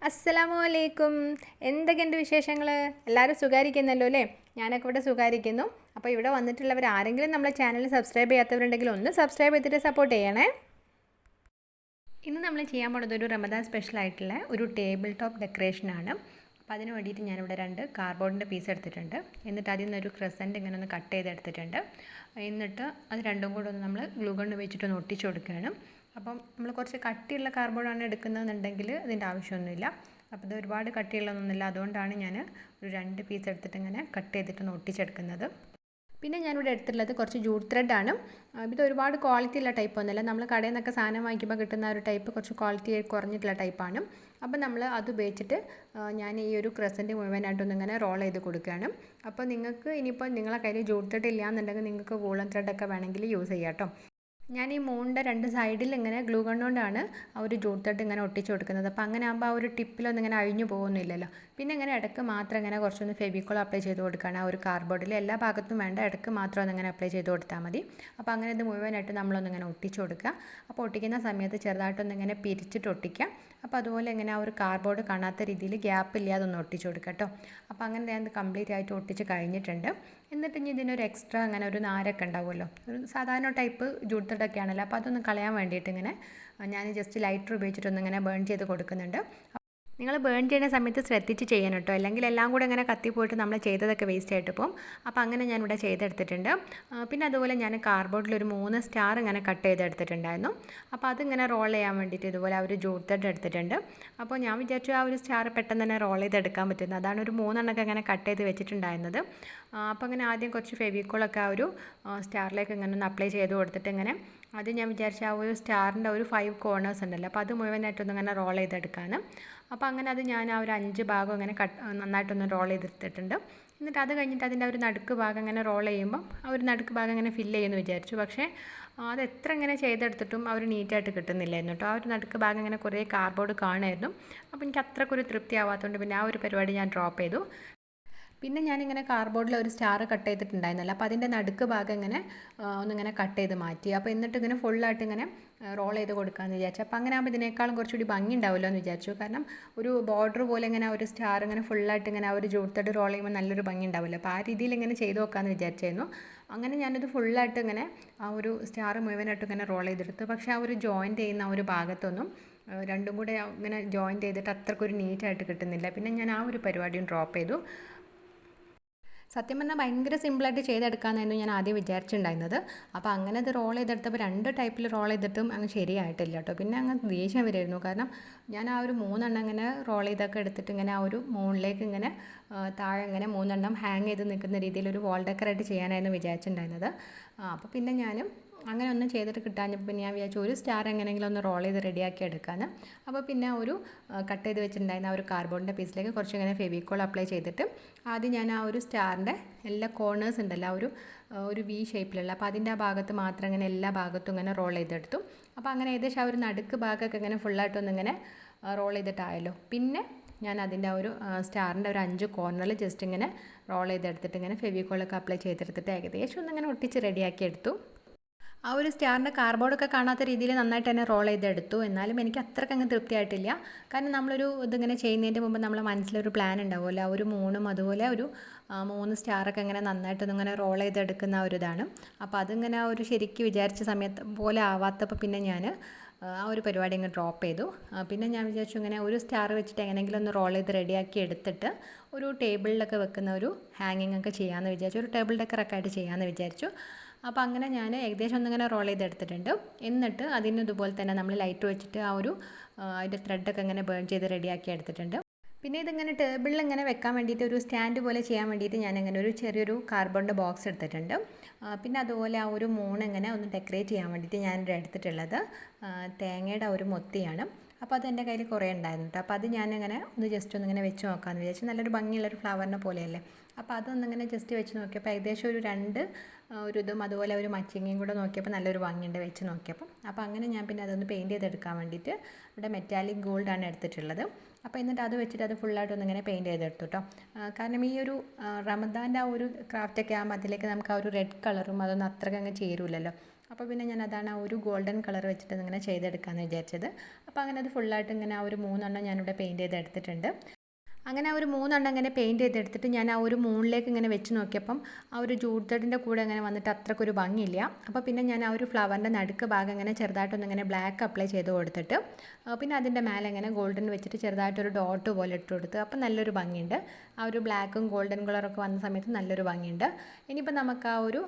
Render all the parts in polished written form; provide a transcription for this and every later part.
അസ്സലാമു അലൈക്കും. എന്തൊക്കെയുണ്ട് വിശേഷങ്ങൾ? എല്ലാവരും സുഖായിരിക്കുന്നല്ലോ അല്ലേ? ഞാനൊക്കെ ഇവിടെ സുഖായിരിക്കുന്നു. അപ്പോൾ ഇവിടെ വന്നിട്ടുള്ളവർ ആരെങ്കിലും നമ്മളെ ചാനൽ സബ്സ്ക്രൈബ് ചെയ്യാത്തവരുണ്ടെങ്കിൽ ഒന്ന് സബ്സ്ക്രൈബ് ചെയ്തിട്ട് സപ്പോർട്ട് ചെയ്യണേ. ഇന്ന് നമ്മൾ ചെയ്യാൻ പോകുന്നത് ഒരു റമദാൻ സ്പെഷ്യലായിട്ടുള്ള ഒരു ടേബിൾ ടോപ്പ് ഡെക്കറേഷനാണ്. അപ്പോൾ അതിന് വേണ്ടിയിട്ട് ഞാനിവിടെ 2 കാർഡ്ബോർഡിൻ്റെ പീസ് എടുത്തിട്ടുണ്ട്. എന്നിട്ട് അതിൽ നിന്നൊരു ക്രസൻറ്റ് ഇങ്ങനെ ഒന്ന് കട്ട് ചെയ്തെടുത്തിട്ടുണ്ട്. എന്നിട്ട് അത് രണ്ടും കൂടെ ഒന്ന് നമ്മൾ ഗ്ലൂ ഗണ്ണ് വെച്ചിട്ടൊന്ന് ഒട്ടിച്ചു കൊടുക്കുകയാണ്. അപ്പം നമ്മൾ കുറച്ച് കട്ടിയുള്ള കാർഡ്ബോർഡാണ് എടുക്കുന്നതെന്നുണ്ടെങ്കിൽ അതിൻ്റെ ആവശ്യമൊന്നുമില്ല. അപ്പോൾ ഇത് ഒരുപാട് കട്ടിയുള്ളതൊന്നുമില്ല, അതുകൊണ്ടാണ് ഞാൻ ഒരു 2 പീസ് എടുത്തിട്ട് ഇങ്ങനെ കട്ട് ചെയ്തിട്ടൊന്ന് ഒട്ടിച്ചെടുക്കുന്നത്. പിന്നെ ഞാനിവിടെ എടുത്തിട്ടുള്ളത് കുറച്ച് ജൂട്ട് ത്രെഡാണ്. ഇത് ഒരുപാട് ക്വാളിറ്റി ഉള്ള ടൈപ്പ് ഒന്നുമല്ല, നമ്മൾ കടയിൽ നിന്നൊക്കെ സാധനം വാങ്ങിക്കുമ്പോൾ കിട്ടുന്ന ഒരു ടൈപ്പ് കുറച്ച് ക്വാളിറ്റി കുറഞ്ഞിട്ടുള്ള ടൈപ്പാണ്. അപ്പോൾ നമ്മൾ അത് ഉപയോഗിച്ചിട്ട് ഞാൻ ഈ ഒരു ക്രസൻറ്റ് മുഴുവനായിട്ടൊന്ന് ഇങ്ങനെ റോൾ ചെയ്ത് കൊടുക്കുകയാണ്. അപ്പോൾ നിങ്ങൾക്ക് ഇനിയിപ്പോൾ നിങ്ങളെ കയ്യിൽ ജൂട്ട് ത്രെഡ് ഇല്ല എന്നുണ്ടെങ്കിൽ നിങ്ങൾക്ക് വൂളൻ ത്രെഡൊക്കെ വേണമെങ്കിൽ യൂസ് ചെയ്യാം കേട്ടോ. ഞാൻ ഈ മൂണിൻ്റെ 2 സൈഡിൽ ഇങ്ങനെ ഗ്ലൂ ഗണ്ണുകൊണ്ടാണ് ആ ഒരു ജൂട്ട് ത്രെഡ് ഇങ്ങനെ ഒട്ടിച്ച് കൊടുക്കുന്നത്. അപ്പോൾ അങ്ങനെ ആകുമ്പോൾ ആ ഒരു ടിപ്പിലൊന്നും ഇങ്ങനെ അഴിഞ്ഞു പോകുന്നില്ലല്ലോ. പിന്നെ ഇങ്ങനെ ഇടയ്ക്ക് മാത്രം ഇങ്ങനെ കുറച്ചൊന്ന് ഫെവിക്കോൾ അപ്ലൈ ചെയ്ത് കൊടുക്കുകയാണ്. ആ ഒരു കാർഡ്ബോർഡിൽ എല്ലാ ഭാഗത്തും വേണ്ട, ഇടയ്ക്ക് മാത്രം ഒന്നിങ്ങനെ അപ്ലൈ ചെയ്ത് കൊടുത്താൽ മതി. അപ്പോൾ അങ്ങനെ ഇത് മുഴുവനായിട്ട് നമ്മളൊന്നിങ്ങനെ ഒട്ടിച്ച് കൊടുക്കുക. അപ്പോൾ ഒട്ടിക്കുന്ന സമയത്ത് ചെറുതായിട്ടൊന്നിങ്ങനെ പിരിച്ചിട്ട് ഒട്ടിക്കുക. അപ്പോൾ അതുപോലെ ഇങ്ങനെ ആ ഒരു കാർഡ്ബോർഡ് കാണാത്ത രീതിയിൽ ഗ്യാപ്പ് ഇല്ലാതെ ഒന്ന് ഒട്ടിച്ച് കൊടുക്കുക കേട്ടോ. അപ്പോൾ അങ്ങനെ ഞാൻ കംപ്ലീറ്റ് ആയിട്ട് ഒട്ടിച്ച് കഴിഞ്ഞിട്ടുണ്ട്. എന്നിട്ട് ഇനി ഇതിനൊരു എക്സ്ട്രാ അങ്ങനെ ഒരു നാരൊക്കെ ഉണ്ടാവുമല്ലോ, ഒരു സാധാരണ ടൈപ്പ് ജൂട്ട് ത്രെഡൊക്കെ ആണല്ലോ. അപ്പോൾ അതൊന്ന് കളയാൻ വേണ്ടിയിട്ട് ഇങ്ങനെ ഞാൻ ജസ്റ്റ് ലൈറ്റർ ഉപയോഗിച്ചിട്ടൊന്നിങ്ങനെ ബേൺ ചെയ്ത് കൊടുക്കുന്നുണ്ട്. നിങ്ങൾ ബേൺ ചെയ്യുന്ന സമയത്ത് ശ്രദ്ധിച്ച് ചെയ്യണം കേട്ടോ, അല്ലെങ്കിൽ എല്ലാം കൂടെ ഇങ്ങനെ കത്തിപ്പോയിട്ട് നമ്മൾ ചെയ്തതൊക്കെ വേസ്റ്റ് ആയിട്ട് പോകും. അപ്പോൾ അങ്ങനെ ഞാനിവിടെ ചെയ്തെടുത്തിട്ടുണ്ട്. പിന്നെ അതുപോലെ ഞാൻ കാർഡ്ബോർഡിലൊരു 3 സ്റ്റാർ ഇങ്ങനെ കട്ട് ചെയ്തെടുത്തിട്ടുണ്ടായിരുന്നു. അപ്പോൾ അതിങ്ങനെ റോൾ ചെയ്യാൻ വേണ്ടിയിട്ട് ഇതുപോലെ ആ ഒരു ജൂട്ട് ത്രെഡ് എടുത്തിട്ടുണ്ട്. അപ്പോൾ ഞാൻ വിചാരിച്ചു ആ ഒരു സ്റ്റാർ പെട്ടെന്ന് തന്നെ റോൾ ചെയ്തെടുക്കാൻ പറ്റുന്നത്, അതാണ് ഒരു 3 എണ്ണമൊക്കെ ഇങ്ങനെ കട്ട് ചെയ്ത് വെച്ചിട്ടുണ്ടായിരുന്നത്. അപ്പോൾ അങ്ങനെ ആദ്യം കുറച്ച് ഫെവിക്കോളൊക്കെ ആ ഒരു സ്റ്റാറിലേക്ക് ഇങ്ങനെ ഒന്ന് അപ്ലൈ ചെയ്ത് കൊടുത്തിട്ട് ഇങ്ങനെ അത് ഞാൻ വിചാരിച്ച ആ ഒരു സ്റ്റാറിൻ്റെ ഒരു 5 കോർണേഴ്സ് ഉണ്ടല്ലോ, അപ്പോൾ അത് മുഴുവനായിട്ടൊന്ന് ഇങ്ങനെ റോൾ ചെയ്തെടുക്കാൻ. അപ്പോൾ അങ്ങനെ അത് ഞാൻ ആ ഒരു 5 ഭാഗം ഇങ്ങനെ നന്നായിട്ടൊന്ന് റോൾ ചെയ്തെടുത്തിട്ടുണ്ട്. എന്നിട്ട് അത് കഴിഞ്ഞിട്ട് അതിൻ്റെ ഒരു നടുക്ക് ഭാഗം ഇങ്ങനെ റോൾ ചെയ്യുമ്പം ആ ഒരു നടുക്ക് ഭാഗം ഇങ്ങനെ ഫില്ല് ചെയ്യുമെന്ന് വിചാരിച്ചു. പക്ഷേ അത് എത്ര ഇങ്ങനെ ചെയ്തെടുത്തിട്ടും ആ ഒരു നീറ്റായിട്ട് കിട്ടുന്നില്ലായിരുന്നു കേട്ടോ. ആ ഒരു നടുക്ക് ഭാഗം ഇങ്ങനെ കുറേ കാർഡ്ബോർഡ് കാണുമായിരുന്നു. അപ്പോൾ എനിക്ക് അത്രക്കൊരു തൃപ്തി ആവാത്തതുകൊണ്ട് പിന്നെ ആ ഒരു പരിപാടി ഞാൻ ഡ്രോപ്പ് ചെയ്തു. പിന്നെ ഞാനിങ്ങനെ കാർഡ്ബോർഡിൽ ഒരു സ്റ്റാർ കട്ട് ചെയ്തിട്ടുണ്ടായിരുന്നല്ലോ, അപ്പോൾ അതിൻ്റെ നടുക്ക് ഭാഗം ഇങ്ങനെ ഒന്നിങ്ങനെ കട്ട് ചെയ്ത് മാറ്റി. അപ്പോൾ എന്നിട്ട് ഇങ്ങനെ ഫുള്ളായിട്ട് ഇങ്ങനെ റോൾ ചെയ്ത് കൊടുക്കാമെന്ന് വിചാരിച്ചു. അപ്പോൾ അങ്ങനെ ആകുമ്പോൾ ഇതിനേക്കാളും കുറച്ചുകൂടി ഭംഗി ഉണ്ടാവുമല്ലോ എന്ന് വിചാരിച്ചു. കാരണം ഒരു ബോർഡർ പോലെ ഇങ്ങനെ ഒരു സ്റ്റാർ ഇങ്ങനെ ഫുള്ളായിട്ട് ഇങ്ങനെ ആ ഒരു ജൂട്ട് ത്രെഡ് റോൾ ചെയ്യുമ്പോൾ നല്ലൊരു ഭംഗി ഉണ്ടാവുമല്ലോ. അപ്പോൾ ആ രീതിയിൽ ഇങ്ങനെ ചെയ്ത് നോക്കാമെന്ന് വിചാരിച്ചായിരുന്നു. അങ്ങനെ ഞാനിത് ഫുള്ളായിട്ട് ഇങ്ങനെ ആ ഒരു സ്റ്റാർ മുഴുവനായിട്ട് ഇങ്ങനെ റോൾ ചെയ്തെടുത്തു. പക്ഷേ ആ ഒരു ജോയിൻറ്റ് ചെയ്യുന്ന ആ ഒരു ഭാഗത്തൊന്നും രണ്ടും കൂടെ ഇങ്ങനെ ജോയിൻറ്റ് ചെയ്തിട്ട് അത്രക്കൊരു നീറ്റായിട്ട് കിട്ടുന്നില്ല. പിന്നെ ഞാൻ ആ ഒരു പരിപാടിയും ഡ്രോപ്പ് ചെയ്തു. സത്യം പറഞ്ഞാൽ ഭയങ്കര സിമ്പിളായിട്ട് ചെയ്തെടുക്കാമെന്നായിരുന്നു ഞാൻ ആദ്യം വിചാരിച്ചിട്ടുണ്ടായിരുന്നത്. അപ്പോൾ അങ്ങനെ അത് റോൾ ചെയ്തെടുത്തപ്പോൾ 2 ടൈപ്പിൽ റോൾ ചെയ്തിട്ടും അങ്ങ് ശരിയായിട്ടില്ല കേട്ടോ. പിന്നെ അങ്ങ് ദേഷ്യം വരുമായിരുന്നു. കാരണം ഞാൻ ആ ഒരു 3 എണ്ണം ഇങ്ങനെ റോൾ ചെയ്തൊക്കെ എടുത്തിട്ട് ഇങ്ങനെ ആ ഒരു മുകളിലേക്ക് ഇങ്ങനെ താഴെ ഇങ്ങനെ 3 എണ്ണം ഹാങ് ചെയ്ത് നിൽക്കുന്ന രീതിയിൽ ഒരു വാൾ ഡെക്കറായിട്ട് ചെയ്യാനായിരുന്നു വിചാരിച്ചിട്ടുണ്ടായിരുന്നത്. അപ്പോൾ പിന്നെ ഞാനും അങ്ങനെ ഒന്നും ചെയ്തിട്ട് കിട്ടാഞ്ഞപ്പോൾ പിന്നെ ഞാൻ വിചാരിച്ചു ഒരു സ്റ്റാർ എങ്ങനെയെങ്കിലും ഒന്ന് റോൾ ചെയ്ത് റെഡിയാക്കി എടുക്കാമെന്ന്. അപ്പോൾ പിന്നെ ഒരു കട്ട് ചെയ്ത് വെച്ചിട്ടുണ്ടായിരുന്ന ആ ഒരു കാർഡ്ബോർഡിൻ്റെ പീസിലേക്ക് കുറച്ച് ഇങ്ങനെ ഫെവിക്കോൾ അപ്ലൈ ചെയ്തിട്ട് ആദ്യം ഞാൻ ആ ഒരു സ്റ്റാറിൻ്റെ എല്ലാ കോർണേഴ്സ് ഉണ്ടല്ലോ, ആ ഒരു വി ഷേപ്പിലുള്ള, അപ്പോൾ അതിൻ്റെ ആ ഭാഗത്ത് മാത്രം ഇങ്ങനെ എല്ലാ ഭാഗത്തും ഇങ്ങനെ റോൾ ചെയ്തെടുത്തു. അപ്പോൾ അങ്ങനെ ഏകദേശം ആ ഒരു നടുക്ക് ഭാഗമൊക്കെ ഇങ്ങനെ ഫുള്ളായിട്ടൊന്നിങ്ങനെ റോൾ ചെയ്തിട്ടായല്ലോ. പിന്നെ ഞാൻ അതിൻ്റെ ആ ഒരു സ്റ്റാറിൻ്റെ ഒരു 5 കോർണറിൽ ജസ്റ്റ് ഇങ്ങനെ റോൾ ചെയ്തെടുത്തിട്ട് ഇങ്ങനെ ഫെവിക്കോളൊക്കെ അപ്ലൈ ചെയ്തെടുത്തിട്ട് ഏകദേശം ഒന്നിങ്ങനെ ഒട്ടിച്ച് റെഡിയാക്കി എടുത്തു. ആ ഒരു സ്റ്റാറിൻ്റെ കാർഡ്ബോർഡൊക്കെ കാണാത്ത രീതിയിൽ നന്നായിട്ട് തന്നെ റോൾ ചെയ്തെടുത്തു. എന്നാലും എനിക്ക് അത്രയ്ക്ക് അങ്ങ് തൃപ്തിയായിട്ടില്ല. കാരണം നമ്മളൊരു ഇതിങ്ങനെ ചെയ്യുന്നതിൻ്റെ മുമ്പ് നമ്മളെ മനസ്സിലൊരു പ്ലാൻ ഉണ്ടാവുമല്ലോ, ആ ഒരു മൂണും അതുപോലെ ഒരു 3 സ്റ്റാറൊക്കെ ഇങ്ങനെ നന്നായിട്ടൊന്നിങ്ങനെ റോൾ ചെയ്തെടുക്കുന്ന ഒരു ഇതാണ്. അപ്പോൾ അതിങ്ങനെ ആ ഒരു ശരിക്കും വിചാരിച്ച സമയത്ത് പോലെ ആവാത്തപ്പോൾ പിന്നെ ഞാൻ ആ ഒരു പരിപാടി അങ്ങ് ഡ്രോപ്പ് ചെയ്തു. പിന്നെ ഞാൻ വിചാരിച്ചു ഇങ്ങനെ ഒരു സ്റ്റാർ വെച്ചിട്ട് എങ്ങനെയെങ്കിലും ഒന്ന് റോൾ ചെയ്ത് റെഡിയാക്കി എടുത്തിട്ട് ഒരു ടേബിളിലൊക്കെ വെക്കുന്ന ഒരു ഹാങ്ങിങ് ഒക്കെ ചെയ്യാമെന്ന് വിചാരിച്ചു, ഒരു ടേബിൾ ഡെക്കറൊക്കെ ആയിട്ട് ചെയ്യാമെന്ന് വിചാരിച്ചു. അപ്പോൾ അങ്ങനെ ഞാൻ ഏകദേശം ഒന്നിങ്ങനെ റോൾ ചെയ്തെടുത്തിട്ടുണ്ട്. എന്നിട്ട് അതിന് ഇതുപോലെ തന്നെ നമ്മൾ ലൈറ്റ് വെച്ചിട്ട് ആ ഒരു അതിൻ്റെ ത്രെഡൊക്കെ ഇങ്ങനെ ബേൺ ചെയ്ത് റെഡിയാക്കി എടുത്തിട്ടുണ്ട്. പിന്നെ ഇതിങ്ങനെ ടേബിളിൽ ഇങ്ങനെ വെക്കാൻ വേണ്ടിയിട്ട് ഒരു സ്റ്റാൻഡ് പോലെ ചെയ്യാൻ വേണ്ടിയിട്ട് ഞാനിങ്ങനെ ഒരു ചെറിയൊരു കാർഡ്ബോർഡിൻ്റെ ബോക്സ് എടുത്തിട്ടുണ്ട്. പിന്നെ അതുപോലെ ആ ഒരു ഇങ്ങനെ ഒന്ന് ഡെക്കറേറ്റ് ചെയ്യാൻ വേണ്ടിയിട്ട് ഞാനിവിടെ എടുത്തിട്ടുള്ളത് തേങ്ങയുടെ ഒരു മൊത്തിയാണ്. അപ്പോൾ അത് എൻ്റെ കയ്യിൽ കുറേ ഉണ്ടായിരുന്നു കേട്ടോ. അപ്പോൾ അത് ഞാനിങ്ങനെ ഒന്ന് ജസ്റ്റ് ഒന്നിങ്ങനെ വെച്ച് നോക്കാമെന്ന് വിചാരിച്ചു. നല്ലൊരു ഭംഗിയുള്ളൊരു ഫ്ലവറിനെ പോലെയല്ലേ. അപ്പോൾ അതൊന്നിങ്ങനെ ജസ്റ്റ് വെച്ച് നോക്കിയപ്പോൾ ഏകദേശം ഒരു 2 ഒരു ഇതും അതുപോലെ ഒരു മച്ചിങ്ങയും കൂടെ നോക്കിയപ്പോൾ നല്ലൊരു ഭംഗിയുണ്ട് വെച്ച് നോക്കിയപ്പോൾ. അപ്പോൾ അങ്ങനെ ഞാൻ പിന്നെ അതൊന്ന് പെയിൻറ്റ് ചെയ്തെടുക്കാൻ വേണ്ടിയിട്ട് ഇവിടെ മെറ്റാലിക് ഗോൾഡാണ് എടുത്തിട്ടുള്ളത്. അപ്പോൾ എന്നിട്ട് അത് വെച്ചിട്ട് അത് ഫുള്ളായിട്ടൊന്നിങ്ങനെ പെയിൻറ്റ് ചെയ്തെടുത്തു കേട്ടോ. കാരണം ഈ ഒരു റമദാൻ്റെ ആ ഒരു ക്രാഫ്റ്റൊക്കെ ആകുമ്പോൾ അതിലേക്ക് നമുക്ക് ആ ഒരു റെഡ് കളറും അതൊന്നും അത്രയ്ക്ക് അങ്ങ് ചേരുമില്ലല്ലോ. അപ്പോൾ പിന്നെ ഞാൻ അതാണ് ആ ഒരു ഗോൾഡൻ കളർ വെച്ചിട്ട് ഇങ്ങനെ ചെയ്തെടുക്കാമെന്ന് വിചാരിച്ചത്. അപ്പോൾ അങ്ങനെ അത് ഫുള്ളായിട്ട് ഇങ്ങനെ ആ ഒരു 3 ഞാനിവിടെ പെയിൻറ്റ് ചെയ്തെടുത്തിട്ടുണ്ട്. അങ്ങനെ ആ ഒരു 3 ഇങ്ങനെ പെയിൻറ്റ് ചെയ്തെടുത്തിട്ട് ഞാൻ ആ ഒരു മൂണിലേക്ക് ഇങ്ങനെ വെച്ച് നോക്കിയപ്പം ആ ഒരു ജൂട്ട് ത്രെഡിൻ്റെ കൂടെ അങ്ങനെ വന്നിട്ട് അത്രക്കൊരു ഭംഗിയില്ല. അപ്പോൾ പിന്നെ ഞാൻ ആ ഒരു ഫ്ലവറിൻ്റെ നടുക്ക് ഭാഗം ഇങ്ങനെ ചെറുതായിട്ടൊന്ന് ഇങ്ങനെ ബ്ലാക്ക് അപ്ലൈ ചെയ്ത് കൊടുത്തിട്ട് പിന്നെ അതിൻ്റെ മേലെ ഇങ്ങനെ ഗോൾഡൻ വെച്ചിട്ട് ചെറുതായിട്ടൊരു ഡോട്ട് പോലെ ഇട്ട് കൊടുത്ത് അപ്പോൾ നല്ലൊരു ഭംഗിയുണ്ട്. ആ ഒരു ബ്ലാക്കും ഗോൾഡൻ കളറൊക്കെ വന്ന സമയത്ത് നല്ലൊരു ഭംഗിയുണ്ട്. ഇനിയിപ്പോൾ നമുക്ക് ആ ഒരു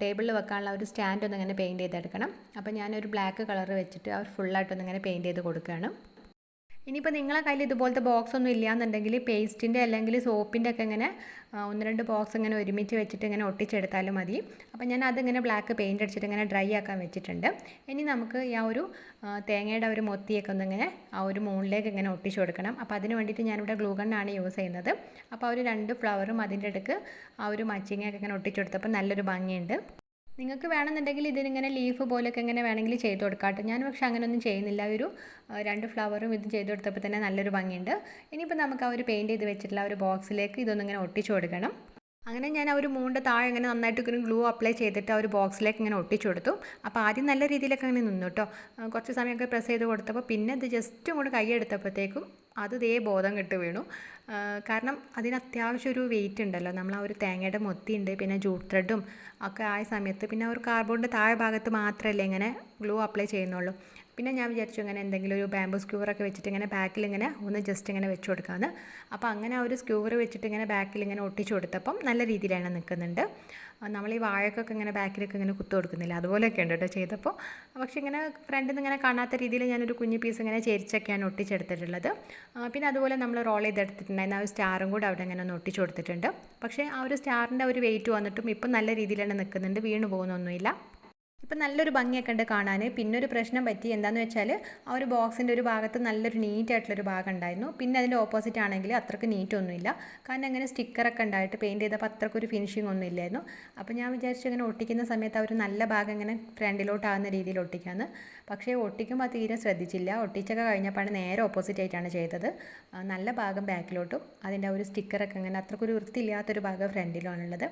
ടേബിളിൽ വെക്കാനുള്ള ഒരു സ്റ്റാൻഡ് ഒന്ന് ഇങ്ങനെ പെയിൻറ്റ് ചെയ്തെടുക്കണം. അപ്പോൾ ഞാനൊരു ബ്ലാക്ക് കളർ വെച്ചിട്ട് ആ ഒരു ഫുള്ളായിട്ടൊന്ന് ഇങ്ങനെ പെയിൻറ്റ് ചെയ്ത് കൊടുക്കുകയാണ്. ഇനിയിപ്പോൾ നിങ്ങളെ കയ്യിൽ ഇതുപോലത്തെ ബോക്സ് ഒന്നും ഇല്ലയെന്നുണ്ടെങ്കിൽ പേസ്റ്റിൻ്റെ അല്ലെങ്കിൽ സോപ്പിൻ്റെ ഒക്കെ ഇങ്ങനെ 1-2 ബോക്സ് ഇങ്ങനെ ഒരുമിച്ച് വെച്ചിട്ട് ഇങ്ങനെ ഒട്ടിച്ചെടുത്താലും മതി. അപ്പോൾ ഞാൻ അതിങ്ങനെ ബ്ലാക്ക് പെയിൻറ്റ് അടിച്ചിട്ട് ഇങ്ങനെ ഡ്രൈ ആക്കാൻ വെച്ചിട്ടുണ്ട്. ഇനി നമുക്ക് ആ ഒരു തേങ്ങയുടെ ഒരു മൊത്തിയൊക്കെ ഒന്നിങ്ങനെ ആ ഒരു മൂണിലേക്ക് ഇങ്ങനെ ഒട്ടിച്ചു കൊടുക്കണം. അപ്പോൾ അതിന് വേണ്ടിയിട്ട് ഞാനിവിടെ ഗ്ലൂ ഗണ്ണാണ് യൂസ് ചെയ്യുന്നത്. അപ്പോൾ ആ ഒരു 2 ഫ്ലവറും അതിൻ്റെ ഇടയ്ക്ക് ആ ഒരു മച്ചിങ്ങയൊക്കെ ഇങ്ങനെ ഒട്ടിച്ചെടുത്തപ്പോൾ നല്ലൊരു ഭംഗിയുണ്ട്. നിങ്ങൾക്ക് വേണമെന്നുണ്ടെങ്കിൽ ഇതിനിങ്ങനെ ലീഫ് പോലെയൊക്കെ ഇങ്ങനെ വേണമെങ്കിൽ ചെയ്ത് കൊടുക്കാം. ഞാൻ പക്ഷേ അങ്ങനെയൊന്നും ചെയ്യുന്നില്ല. ഒരു 2 ഫ്ലവറും ഇത് ചെയ്ത് കൊടുത്തപ്പോൾ തന്നെ നല്ലൊരു ഭംഗിയുണ്ട്. ഇനിയിപ്പോൾ നമുക്ക് ആ ഒരു പെയിൻറ്റ് ചെയ്ത് വെച്ചിട്ടുള്ള ആ ഒരു ബോക്സിലേക്ക് ഇതൊന്നിങ്ങനെ ഒട്ടിച്ചു കൊടുക്കണം. അങ്ങനെ ഞാൻ ആ ഒരു മൂണിൻ്റെ താഴെ ഇങ്ങനെ നന്നായിട്ട് ഇങ്ങനെ ഗ്ലൂ അപ്ലൈ ചെയ്തിട്ട് ആ ഒരു ബോക്സിലേക്ക് ഇങ്ങനെ ഒട്ടിച്ചു കൊടുത്തു. അപ്പോൾ ആദ്യം നല്ല രീതിയിലൊക്കെ അങ്ങനെ നിന്നു കേട്ടോ. കുറച്ച് സമയമൊക്കെ പ്രസ് ചെയ്ത് കൊടുത്തപ്പോൾ പിന്നെ ഇത് ജസ്റ്റ് അങ്ങോട്ട് കൈയെടുത്തപ്പോഴത്തേക്കും അത് ദേ ബോധം കെട്ട് വീണു. കാരണം അതിന് അത്യാവശ്യം ഒരു വെയിറ്റ് ഉണ്ടല്ലോ. നമ്മൾ ആ ഒരു തേങ്ങയുടെ മൊത്തിയുണ്ട്, പിന്നെ ജൂട്ട് ത്രെഡും ഒക്കെ ആയ സമയത്ത് പിന്നെ ഒരു കാർഡ്ബോർഡിൻ്റെ താഴെ ഭാഗത്ത് മാത്രമല്ലേ ഇങ്ങനെ ഗ്ലൂ അപ്ലൈ ചെയ്യുന്നുള്ളൂ. പിന്നെ ഞാൻ വിചാരിച്ചു ഇങ്ങനെ എന്തെങ്കിലും ഒരു ബാമ്പു സ്ക്യൂവറൊക്കെ വെച്ചിട്ട് ഇങ്ങനെ ബാക്കിൽ ഇങ്ങനെ ഒന്ന് ജസ്റ്റ് ഇങ്ങനെ വെച്ച് കൊടുക്കാമെന്ന്. അപ്പോൾ അങ്ങനെ ആ ഒരു സ്ക്യൂവർ വെച്ചിട്ട് ഇങ്ങനെ ബാക്കിൽ ഇങ്ങനെ ഒട്ടിച്ചു കൊടുത്തപ്പം നല്ല രീതിയിലാണ് നിൽക്കുന്നുണ്ട്. നമ്മൾ ഈ വാഴക്കൊക്കെ ഇങ്ങനെ ബാക്കിലൊക്കെ ഇങ്ങനെ കുത്തു കൊടുക്കുന്നില്ല, അതുപോലെയൊക്കെ ഉണ്ട് കേട്ടോ ചെയ്തപ്പോൾ. പക്ഷേ ഇങ്ങനെ ഫ്രണ്ടിൽ നിന്ന് ഇങ്ങനെ കാണാത്ത രീതിയിൽ ഞാനൊരു കുഞ്ഞു പീസ് ഇങ്ങനെ ചെരിച്ചൊക്കെയാണ് ഒട്ടിച്ചെടുത്തിട്ടുള്ളത്. പിന്നെ അതുപോലെ നമ്മൾ റോൾ ചെയ്തെടുത്തിട്ടുണ്ടായിരുന്ന ആ ഒരു സ്റ്റാറും കൂടെ അവിടെ ഇങ്ങനെ ഒന്ന് ഒട്ടിച്ചു കൊടുത്തിട്ടുണ്ട്. പക്ഷേ ആ ഒരു സ്റ്റാറിൻ്റെ ഒരു വെയിറ്റ് വന്നിട്ടും ഇപ്പം നല്ല രീതിയിലാണ് നിൽക്കുന്നുണ്ട്, വീണ് പോകുന്നൊന്നുമില്ല. ഇപ്പം നല്ലൊരു ഭംഗിയൊക്കെ ഉണ്ട് കാണാൻ. പിന്നെ ഒരു പ്രശ്നം പറ്റി, എന്താണെന്ന് വെച്ചാൽ ആ ഒരു ബോക്സിൻ്റെ ഒരു ഭാഗത്ത് നല്ലൊരു നീറ്റായിട്ടുള്ളൊരു ഭാഗം ഉണ്ടായിരുന്നു. പിന്നെ അതിൻ്റെ ഓപ്പോസിറ്റ് ആണെങ്കിൽ അത്രയ്ക്ക് നീറ്റൊന്നുമില്ല. കാരണം അങ്ങനെ സ്റ്റിക്കറൊക്കെ ഉണ്ടായിട്ട് പെയിൻറ്റ് ചെയ്തപ്പോൾ അത്രയ്ക്കൊരു ഫിനിഷിംഗ് ഒന്നും ഇല്ലായിരുന്നു. അപ്പോൾ ഞാൻ വിചാരിച്ചു ഇങ്ങനെ ഒട്ടിക്കുന്ന സമയത്ത് ആ ഒരു നല്ല ഭാഗം ഇങ്ങനെ ഫ്രണ്ടിലോട്ടാകുന്ന രീതിയിൽ ഒട്ടിക്കാമെന്ന്. പക്ഷേ ഒട്ടിക്കുമ്പോൾ തീരെ ശ്രദ്ധിച്ചില്ല. ഒട്ടിച്ചൊക്കെ കഴിഞ്ഞപ്പോൾ നേരെ ഓപ്പോസിറ്റ് ആയിട്ടാണ് ചെയ്തത്. നല്ല ഭാഗം ബാക്കിലോട്ടും അതിൻ്റെ ആ ഒരു സ്റ്റിക്കറൊക്കെ ഇങ്ങനെ അത്രയ്ക്കൊരു വൃത്തിയില്ലാത്തൊരു ഭാഗം ഫ്രണ്ടിലാണുള്ളത്.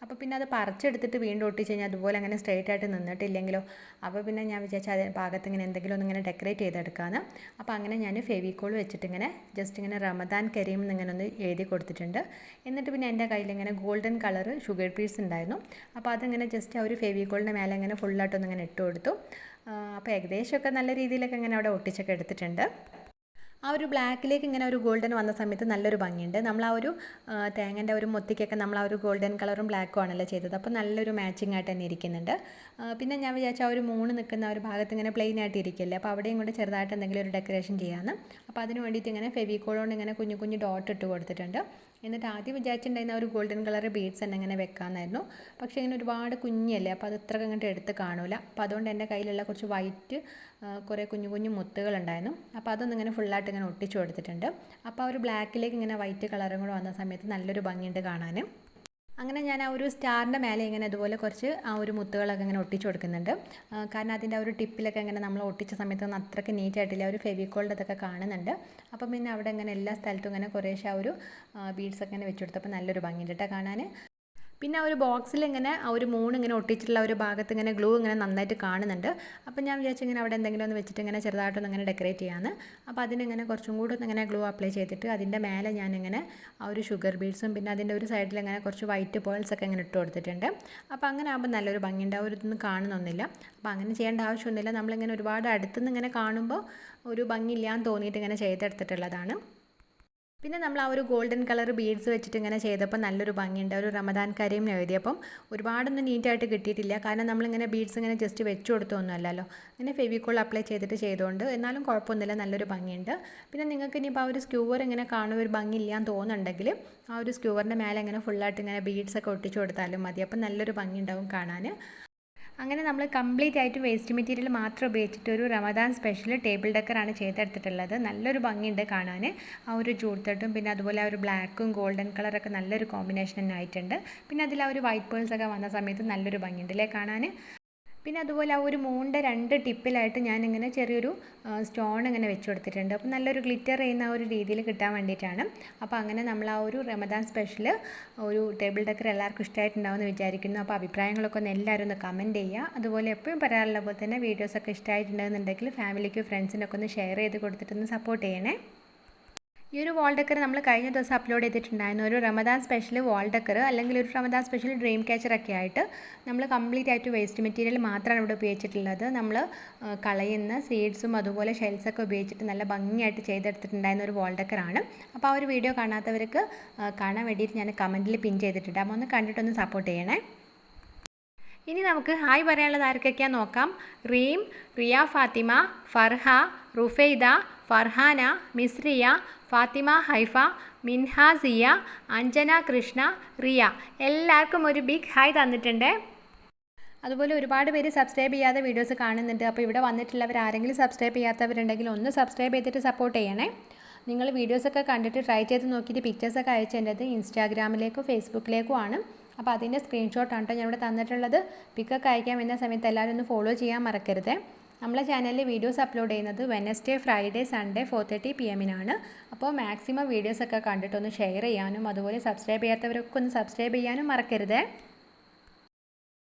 അപ്പോൾ പിന്നെ അത് പറിച്ചെടുത്തിട്ട് വീണ്ടും ഒട്ടിച്ച് കഴിഞ്ഞാൽ അതുപോലെ അങ്ങനെ സ്ട്രെയിറ്റ് ആയിട്ട് നിന്നിട്ടില്ലെങ്കിലോ. അപ്പോൾ പിന്നെ ഞാൻ വിചാരിച്ചാൽ അതിന് ഭാഗത്ത് ഇങ്ങനെ എന്തെങ്കിലും ഒന്നിങ്ങനെ ഡെക്കറേറ്റ് ചെയ്തെടുക്കാമെന്ന്. അപ്പോൾ അങ്ങനെ ഞാൻ ഫെവിക്കോൾ വെച്ചിട്ട് ഇങ്ങനെ ജസ്റ്റ് ഇങ്ങനെ റമദാൻ കരീം എന്നിങ്ങനെ ഒന്ന് എഴുതി കൊടുത്തിട്ടുണ്ട്. എന്നിട്ട് പിന്നെ എൻ്റെ കയ്യിൽ ഇങ്ങനെ ഗോൾഡൻ കളർ ഷുഗർ പീസ് ഉണ്ടായിരുന്നു. അപ്പോൾ അതിങ്ങനെ ജസ്റ്റ് ആ ഒരു ഫെവിക്കോളിൻ്റെ മേലെ ഇങ്ങനെ ഫുള്ളായിട്ടൊന്നിങ്ങനെ ഇട്ട് കൊടുത്തു. അപ്പോൾ ഏകദേശമൊക്കെ നല്ല രീതിയിലൊക്കെ ഇങ്ങനെ അവിടെ ഒട്ടിച്ചൊക്കെ എടുത്തിട്ടുണ്ട്. ആ ഒരു ബ്ലാക്കിലേക്ക് ഇങ്ങനെ ഒരു ഗോൾഡൻ വന്ന സമയത്ത് നല്ലൊരു ഭംഗിയുണ്ട്. നമ്മൾ ആ ഒരു തേങ്ങൻ്റെ ഒരു മൊത്തിക്കൊക്കെ നമ്മൾ ആ ഒരു ഗോൾഡൻ കളറും ബ്ലാക്കും ആണല്ലോ ചെയ്തത്. അപ്പോൾ നല്ലൊരു മാച്ചിങ് ആയിട്ട് തന്നെ ഇരിക്കുന്നുണ്ട്. പിന്നെ ഞാൻ വിചാരിച്ച ആ ഒരു 3 നിൽക്കുന്ന ഒരു ഭാഗത്ത് ഇങ്ങനെ പ്ലെയിൻ ആയിട്ട് ഇരിക്കില്ലേ, അപ്പോൾ അവിടെയും കൂടെ ചെറുതായിട്ട് എന്തെങ്കിലും ഒരു ഡെക്കറേഷൻ ചെയ്യാമെന്ന്. അപ്പോൾ അതിന് വേണ്ടിയിട്ട് ഇങ്ങനെ ഫെവിക്കോൾ കൊണ്ട് ഇങ്ങനെ കുഞ്ഞു കുഞ്ഞു ഡോട്ട് ഇട്ട് കൊടുത്തിട്ടുണ്ട്. എന്നിട്ട് ആദ്യം വിചാരിച്ചിട്ടുണ്ടായിരുന്ന ഒരു ഗോൾഡൻ കളർ ബീഡ്സ് തന്നെ ഇങ്ങനെ വെക്കാമെന്നായിരുന്നു. പക്ഷേ ഇങ്ങനെ ഒരുപാട് കുഞ്ഞല്ലേ, അപ്പോൾ അത് ഇത്ര അങ്ങോട്ട് എടുത്ത് കാണില്ല. അപ്പോൾ അതുകൊണ്ട് എൻ്റെ കയ്യിലുള്ള കുറച്ച് വൈറ്റ് കുറേ കുഞ്ഞു കുഞ്ഞു മുത്തുകളുണ്ടായിരുന്നു. അപ്പോൾ അതൊന്നും ഇങ്ങനെ ഫുള്ളായിട്ട് ഇങ്ങനെ ഒട്ടിച്ചു കൊടുത്തിട്ടുണ്ട്. അപ്പോൾ ആ ഒരു ബ്ലാക്കിലേക്ക് ഇങ്ങനെ വൈറ്റ് കളറും കൂടെ വന്ന സമയത്ത് നല്ലൊരു ഭംഗിയുണ്ട് കാണാൻ. അങ്ങനെ ഞാൻ ആ ഒരു സ്റ്റാറിൻ്റെ മേലെ ഇങ്ങനെ അതുപോലെ കുറച്ച് ആ ഒരു മുത്തുകളൊക്കെ ഇങ്ങനെ ഒട്ടിച്ചു കൊടുക്കുന്നുണ്ട്. കാരണം അതിൻ്റെ ആ ഒരു ടിപ്പിലൊക്കെ ഇങ്ങനെ നമ്മൾ ഒട്ടിച്ച സമയത്തൊന്നും അത്രയ്ക്ക് നീറ്റായിട്ടില്ല, ഒരു ഫെവിക്കോളിൻ്റെ ഇതൊക്കെ കാണുന്നുണ്ട്. അപ്പം പിന്നെ അവിടെ ഇങ്ങനെ എല്ലാ സ്ഥലത്തും ഇങ്ങനെ കുറേശ്ശെ ആ ഒരു ബീഡ്സൊക്കെ ഇങ്ങനെ വെച്ച് കൊടുത്തപ്പോൾ നല്ലൊരു ഭംഗിയുണ്ട് കേട്ടോ കാണാൻ. പിന്നെ ആ ഒരു ബോക്സിൽ ഇങ്ങനെ ആ ഒരു 3 ഇങ്ങനെ ഒട്ടിച്ചിട്ടുള്ള ഒരു ഭാഗത്ത് ഇങ്ങനെ ഗ്ലൂ ഇങ്ങനെ നന്നായിട്ട് കാണുന്നുണ്ട്. അപ്പോൾ ഞാൻ വിചാരിച്ചു ഇങ്ങനെ അവിടെ എന്തെങ്കിലും ഒന്ന് വെച്ചിട്ട് ഇങ്ങനെ ചെറുതായിട്ടൊന്ന് ഇങ്ങനെ ഡെക്കറേറ്റ് ചെയ്യാമെന്ന്. അപ്പോൾ അതിനിങ്ങനെ കുറച്ചും കൂടി ഒന്ന് ഇങ്ങനെ ഗ്ലൂ അപ്ലൈ ചെയ്തിട്ട് അതിൻ്റെ മേലെ ഞാനിങ്ങനെ ആ ഒരു ഷുഗർ ബീഡ്സും പിന്നെ അതിൻ്റെ ഒരു സൈഡിൽ ഇങ്ങനെ കുറച്ച് വൈറ്റ് പേൾസ് ഒക്കെ ഇങ്ങനെ ഇട്ട് കൊടുത്തിട്ടുണ്ട്. അപ്പോൾ അങ്ങനെ ആകുമ്പോൾ നല്ലൊരു ഭംഗിയുണ്ട്. ആ ഒരു ഇതൊന്നും കാണുന്നൊന്നുമില്ല. അപ്പോൾ അങ്ങനെ ചെയ്യേണ്ട ആവശ്യമൊന്നുമില്ല. നമ്മളിങ്ങനെ ഒരുപാട് അടുത്തുനിന്ന് ഇങ്ങനെ കാണുമ്പോൾ ഒരു ഭംഗിയില്ലാന്ന് തോന്നിയിട്ട് ഇങ്ങനെ ചെയ്തെടുത്തിട്ടുള്ളതാണ്. പിന്നെ നമ്മൾ ആ ഒരു ഗോൾഡൻ കളർ ബീഡ്സ് വെച്ചിട്ട് ഇങ്ങനെ ചെയ്തപ്പോൾ നല്ലൊരു ഭംഗിയുണ്ട്. ഒരു റമദാൻ കരീം എഴുതിയപ്പം ഒരുപാടൊന്നും നീറ്റായിട്ട് കിട്ടിയിട്ടില്ല. കാരണം നമ്മളിങ്ങനെ ബീഡ്സ് ഇങ്ങനെ ജസ്റ്റ് വെച്ച് കൊടുത്തൊന്നുമല്ലല്ലോ, ഇങ്ങനെ ഫെവിക്കോൾ അപ്ലൈ ചെയ്തിട്ട് ചെയ്തുകൊണ്ട്. എന്നാലും കുഴപ്പമൊന്നുമില്ല, നല്ലൊരു ഭംഗിയുണ്ട്. പിന്നെ നിങ്ങൾക്ക് ഇനിയിപ്പോൾ ആ ഒരു സ്ക്യൂവർ ഇങ്ങനെ കാണുമ്പോൾ ഒരു ഭംഗിയില്ലാന്ന് തോന്നുന്നുണ്ടെങ്കിൽ ആ ഒരു സ്ക്യൂവറിൻ്റെ മേലെ ഇങ്ങനെ ഫുള്ളായിട്ട് ഇങ്ങനെ ബീഡ്സൊക്കെ ഒട്ടിച്ച് കൊടുത്താലും മതി. അപ്പം നല്ലൊരു ഭംഗിയുണ്ടാവും കാണാൻ. അങ്ങനെ നമ്മൾ കംപ്ലീറ്റ് ആയിട്ട് വേസ്റ്റ് മെറ്റീരിയൽ മാത്രം ഉപയോഗിച്ചിട്ട് ഒരു റമദാൻ സ്പെഷ്യൽ ടേബിൾ ഡെക്കറാണ് ചെയ്തെടുത്തിട്ടുള്ളത്. നല്ലൊരു ഭംഗിയുണ്ട് കാണാൻ. ആ ഒരു ജൂട്ട് ത്രെഡും പിന്നെ അതുപോലെ ആ ഒരു ബ്ലാക്കും ഗോൾഡൻ കളറൊക്കെ നല്ലൊരു കോമ്പിനേഷൻ തന്നെ ആയിട്ടുണ്ട്. പിന്നെ അതിൽ ആ ഒരു വൈറ്റ് പേൾസൊക്കെ വന്ന സമയത്ത് നല്ലൊരു ഭംഗിയുണ്ട് അല്ലേ കാണാൻ. പിന്നെ അതുപോലെ ആ ഒരു മൂണിൻ്റെ 2 ടിപ്പിലായിട്ട് ഞാനിങ്ങനെ ചെറിയൊരു സ്റ്റോൺ ഇങ്ങനെ വെച്ച് കൊടുത്തിട്ടുണ്ട്. അപ്പോൾ നല്ലൊരു ഗ്ലിറ്റർ ചെയ്യുന്ന ആ ഒരു രീതിയിൽ കിട്ടാൻ വേണ്ടിയിട്ടാണ്. അപ്പോൾ അങ്ങനെ നമ്മൾ ആ ഒരു റമദാൻ സ്പെഷ്യൽ ഒരു ടേബിൾ ഡെക്കർ എല്ലാവർക്കും ഇഷ്ടമായിട്ടുണ്ടാവുമെന്ന് വിചാരിക്കുന്നു. അപ്പോൾ അഭിപ്രായങ്ങളൊക്കെ ഒന്ന് എല്ലാവരും ഒന്ന് കമൻറ്റ് ചെയ്യുക. അതുപോലെ എപ്പോഴും പറയാറുള്ള പോലെ തന്നെ വീഡിയോസൊക്കെ ഇഷ്ടമായിട്ടുണ്ടെന്നുണ്ടെങ്കിൽ ഫാമിലിക്കും ഫ്രണ്ട്സിനൊക്കെ ഒന്ന് ഷെയർ ചെയ്ത് കൊടുത്തിട്ടൊന്ന് സപ്പോർട്ട് ചെയ്യണേ. ഈ ഒരു വാൾ ഡെക്കർ നമ്മൾ കഴിഞ്ഞ ദിവസം അപ്ലോഡ് ചെയ്തിട്ടുണ്ടായിരുന്നു. ഒരു റമദാൻ സ്പെഷ്യൽ വാൾ ഡെക്കർ അല്ലെങ്കിൽ ഒരു റമദാൻ സ്പെഷ്യൽ ഡ്രീം ക്യാച്ചറൊക്കെ ആയിട്ട് നമ്മൾ കംപ്ലീറ്റ് ആയിട്ട് വേസ്റ്റ് മെറ്റീരിയൽ മാത്രമാണ് ഇവിടെ ഉപയോഗിച്ചിട്ടുള്ളത്. നമ്മൾ കളയുന്ന സീഡ്സും അതുപോലെ ഷെൽസൊക്കെ ഉപയോഗിച്ചിട്ട് നല്ല ഭംഗിയായിട്ട് ചെയ്തെടുത്തിട്ടുണ്ടായിരുന്ന ഒരു വാൾ ഡെക്കറാണ്. അപ്പോൾ ആ ഒരു വീഡിയോ കാണാത്തവർക്ക് കാണാൻ വേണ്ടിയിട്ട് ഞാൻ കമൻറ്റിൽ പിൻ ചെയ്തിട്ടുണ്ട്. അപ്പോൾ ഒന്ന് കണ്ടിട്ടൊന്ന് സപ്പോർട്ട് ചെയ്യണേ. ഇനി നമുക്ക് ഹായ് പറയാനുള്ളത് ആർക്കൊക്കെയാണെന്ന് നോക്കാം. റീം, റിയ ഫാത്തിമ, ഫർഹ, റുഫൈദ, ഫർഹാന, മിസ്രിയ, ഫാത്തിമ ഹൈഫ, മിൻഹാസിയ, അഞ്ജന കൃഷ്ണ, റിയ എല്ലാവർക്കും ഒരു ബിഗ് ഹായ് തന്നിട്ടുണ്ട്. അതുപോലെ ഒരുപാട് പേര് സബ്സ്ക്രൈബ് ചെയ്യാതെ വീഡിയോസ് കാണുന്നുണ്ട്. അപ്പോൾ ഇവിടെ വന്നിട്ടുള്ളവർ ആരെങ്കിലും സബ്സ്ക്രൈബ് ചെയ്യാത്തവരുണ്ടെങ്കിൽ ഒന്ന് സബ്സ്ക്രൈബ് ചെയ്തിട്ട് സപ്പോർട്ട് ചെയ്യണേ. നിങ്ങൾ വീഡിയോസൊക്കെ കണ്ടിട്ട് ട്രൈ ചെയ്ത് നോക്കിയിട്ട് പിക്ചേഴ്സൊക്കെ അയച്ചേണ്ടത് ഇൻസ്റ്റാഗ്രാമിലേക്കോ ഫേസ്ബുക്കിലേക്കോ ആണ്. അപ്പോൾ അതിൻ്റെ സ്ക്രീൻഷോട്ടാണ് കേട്ടോ ഞാനിവിടെ തന്നിട്ടുള്ളത്. പിക്കൊക്കെ അയക്കാൻ വരുന്ന സമയത്ത് എല്ലാവരും ഒന്ന് ഫോളോ ചെയ്യാൻ മറക്കരുത്. നമ്മളെ ചാനലിൽ വീഡിയോസ് അപ്ലോഡ് ചെയ്യുന്നത് വെനസ്ഡേ, ഫ്രൈഡേ, സൺഡേ 4:30 PM അപ്പോൾ മാക്സിമം വീഡിയോസൊക്കെ കണ്ടിട്ടൊന്ന് ഷെയർ ചെയ്യാനും അതുപോലെ സബ്സ്ക്രൈബ് ചെയ്യാത്തവരൊക്കെ ഒന്ന് സബ്സ്ക്രൈബ് ചെയ്യാനും മറക്കരുത്.